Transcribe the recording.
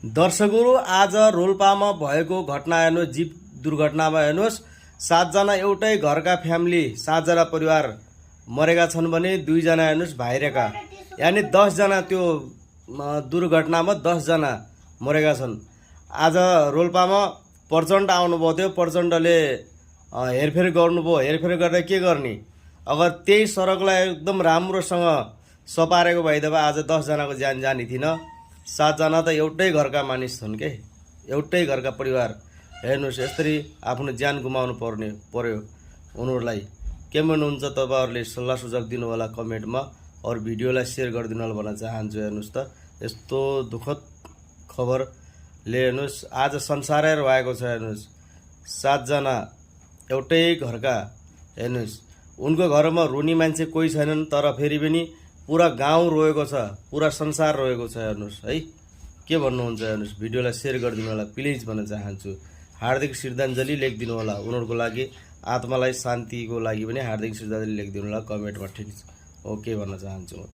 दर्शकहरू आज रोल्पामा भएको घटना हेर्नुहोस्। जीप दुर्घटनामा हेर्नुहोस् 7 जना एउटै घरका फ्यामिली 7 जना परिवार मरेका छन् भने 2 जना हेर्नुहोस् बाहिरका, यानी 10 जना त्यो दुर्घटनामा 10 जना मरेका छन्। आज रोल्पामा प्रचण्ड आउनुभयो थियो, प्रचण्डले हेरफेर गर्नुभयो। हेरफेर गरेर के गर्ने? अगर त्यही सडकलाई एकदम राम्रोसँग सपारेको भए त आज 10 जनाको ज्यान जाने थिएन। 7 जना त एउटै घरका मानिस छन् के, एउटै घरका परिवार। हेर्नुहोस् यसरी आफ्नो ज्यान गुमाउनु पर्यो उनीहरूलाई। के भन्नुहुन्छ तपाईहरुले सल्लाह सुझाव दिनु होला कमेन्टमा, और भिडियोलाई शेयर गरिदिनु होला भन्न चाहन्छु। हेर्नुहोस् त यस्तो दुःखद खबर ले हेर्नुहोस् आज संसारै रोएको छ। हेर्नुहोस् 7 जना एउटै घरका। हेर्नुहोस् उनको घरमा रुनी मान्छे कोही छैनन्, तर फेरि पनि पूरा गाउँ रोएको छ, पूरा संसार रोएको छ। हेर्नुहोस् है, के भन्नुहुन्छ? हेर्नुहोस् भिडियोलाई शेयर गरिदिनु होला प्लिज भन्न चाहन्छु। हार्दिक श्रद्धाञ्जली लेखिदिनु होला उनीहरूको लागि, आत्मालाई शान्तिको लागि पनि हार्दिक श्रद्धाञ्जली लेखिदिनु होला कमेन्टमा। ठिक छ, ओके भन्न चाहन्छु।